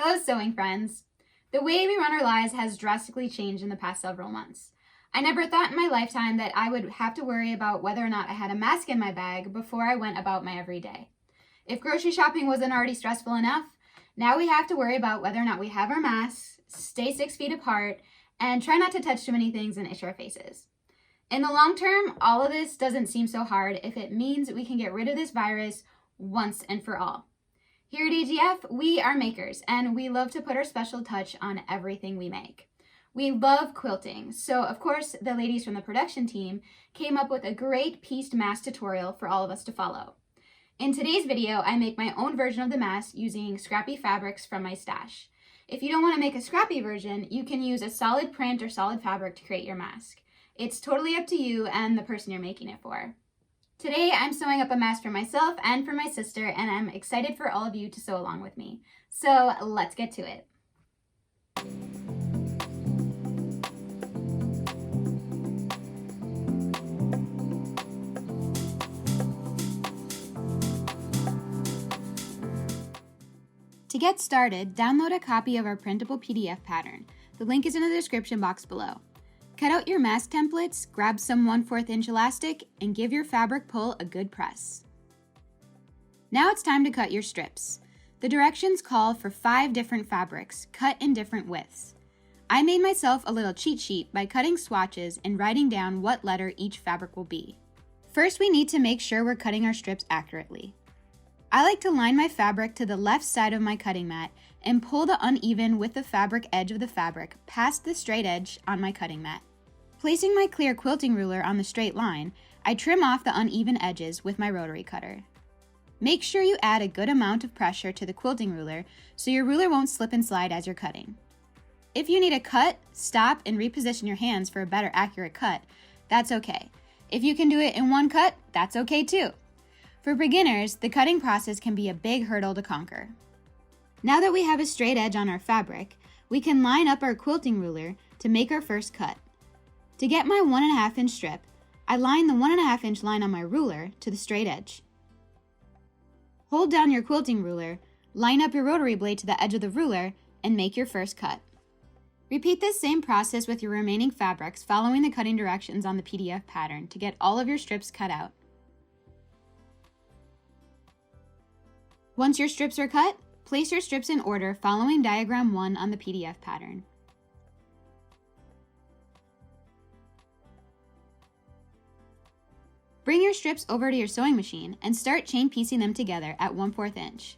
Hello, sewing friends. The way we run our lives has drastically changed in the past several months. I never thought in my lifetime that I would have to worry about whether or not I had a mask in my bag before I went about my everyday. If grocery shopping wasn't already stressful enough, now we have to worry about whether or not we have our masks, stay 6 feet apart, and try not to touch too many things and itch our faces. In the long term, all of this doesn't seem so hard if it means we can get rid of this virus once and for all. Here at AGF, we are makers, and we love to put our special touch on everything we make. We love quilting, so of course the ladies from the production team came up with a great pieced mask tutorial for all of us to follow. In today's video, I make my own version of the mask using scrappy fabrics from my stash. If you don't want to make a scrappy version, you can use a solid print or solid fabric to create your mask. It's totally up to you and the person you're making it for. Today, I'm sewing up a mask for myself and for my sister, and I'm excited for all of you to sew along with me. So let's get to it. To get started, download a copy of our printable PDF pattern. The link is in the description box below. Cut out your mask templates, grab some 1/4 inch elastic, and give your fabric pull a good press. Now it's time to cut your strips. The directions call for 5 different fabrics, cut in different widths. I made myself a little cheat sheet by cutting swatches and writing down what letter each fabric will be. First, we need to make sure we're cutting our strips accurately. I like to line my fabric to the left side of my cutting mat and pull the uneven with the fabric edge of the fabric past the straight edge on my cutting mat. Placing my clear quilting ruler on the straight line, I trim off the uneven edges with my rotary cutter. Make sure you add a good amount of pressure to the quilting ruler so your ruler won't slip and slide as you're cutting. If you need to cut, stop, and reposition your hands for a better accurate cut, that's okay. If you can do it in one cut, that's okay too. For beginners, the cutting process can be a big hurdle to conquer. Now that we have a straight edge on our fabric, we can line up our quilting ruler to make our first cut. To get my 1½ inch strip, I line the 1½ inch line on my ruler to the straight edge. Hold down your quilting ruler, line up your rotary blade to the edge of the ruler, and make your first cut. Repeat this same process with your remaining fabrics, following the cutting directions on the PDF pattern to get all of your strips cut out. Once your strips are cut, place your strips in order following diagram 1 on the PDF pattern. Bring your strips over to your sewing machine and start chain piecing them together at 1/4 inch.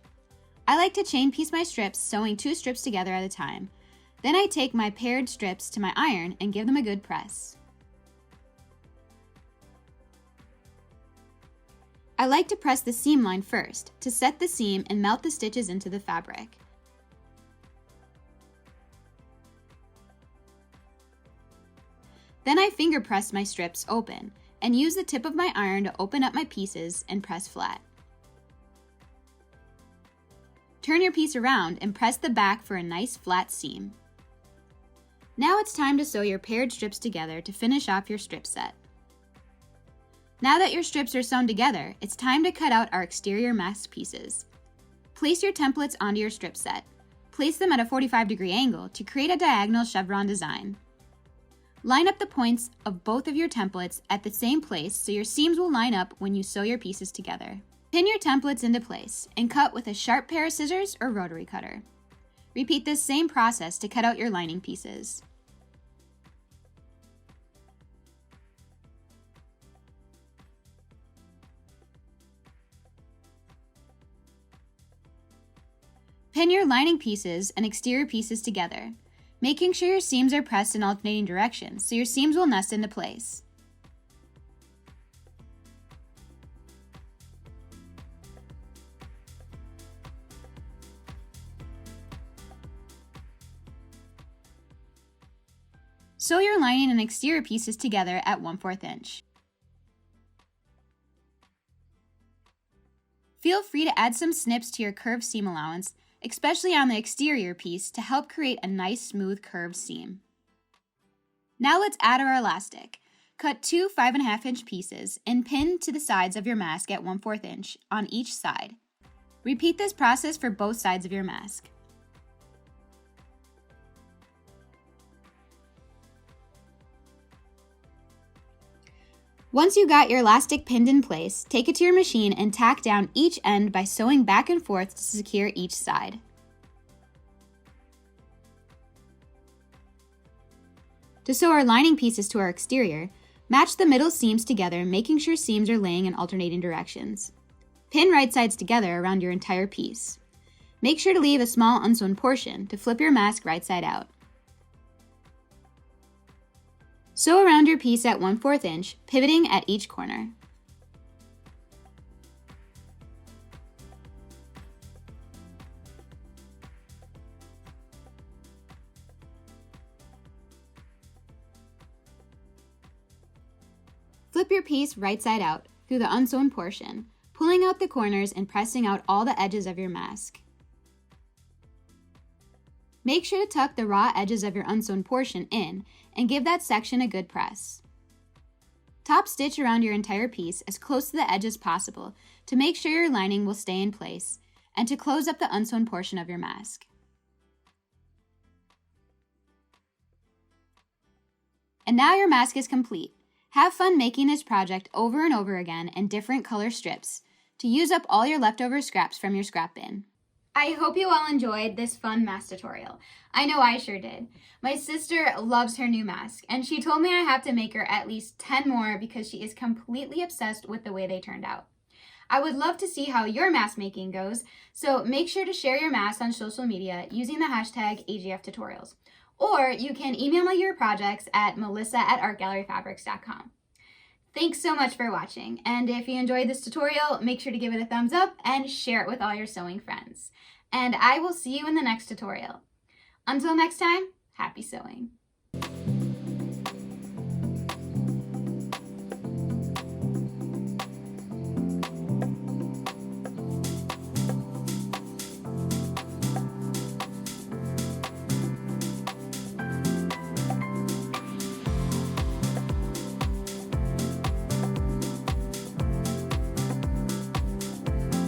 I like to chain piece my strips, sewing 2 strips together at a time. Then I take my paired strips to my iron and give them a good press. I like to press the seam line first to set the seam and melt the stitches into the fabric. Then I finger press my strips open and use the tip of my iron to open up my pieces and press flat. Turn your piece around and press the back for a nice flat seam. Now it's time to sew your paired strips together to finish off your strip set. Now that your strips are sewn together, it's time to cut out our exterior mask pieces. Place your templates onto your strip set. Place them at a 45-degree angle to create a diagonal chevron design. Line up the points of both of your templates at the same place so your seams will line up when you sew your pieces together. Pin your templates into place and cut with a sharp pair of scissors or rotary cutter. Repeat this same process to cut out your lining pieces. Pin your lining pieces and exterior pieces together, making sure your seams are pressed in alternating directions so your seams will nest into place. Sew your lining and exterior pieces together at 1/4 inch. Feel free to add some snips to your curved seam allowance, especially on the exterior piece, to help create a nice smooth curved seam. Now let's add our elastic. Cut 2 5½ inch pieces and pin to the sides of your mask at 1/4 inch on each side. Repeat this process for both sides of your mask. Once you got your elastic pinned in place, take it to your machine and tack down each end by sewing back and forth to secure each side. To sew our lining pieces to our exterior, match the middle seams together, making sure seams are laying in alternating directions. Pin right sides together around your entire piece. Make sure to leave a small unsewn portion to flip your mask right side out. Sew around your piece at 1/4 inch, pivoting at each corner. Flip your piece right side out through the unsewn portion, pulling out the corners and pressing out all the edges of your mask. Make sure to tuck the raw edges of your unsewn portion in and give that section a good press. Top stitch around your entire piece as close to the edge as possible to make sure your lining will stay in place and to close up the unsewn portion of your mask. And now your mask is complete. Have fun making this project over and over again in different color strips to use up all your leftover scraps from your scrap bin. I hope you all enjoyed this fun mask tutorial. I know I sure did. My sister loves her new mask, and she told me I have to make her at least 10 more because she is completely obsessed with the way they turned out. I would love to see how your mask making goes, so make sure to share your masks on social media using the hashtag AGFtutorials. Or you can email me your projects at melissa@artgalleryfabrics.com. Thanks so much for watching, and if you enjoyed this tutorial, make sure to give it a thumbs up and share it with all your sewing friends. And I will see you in the next tutorial. Until next time, happy sewing!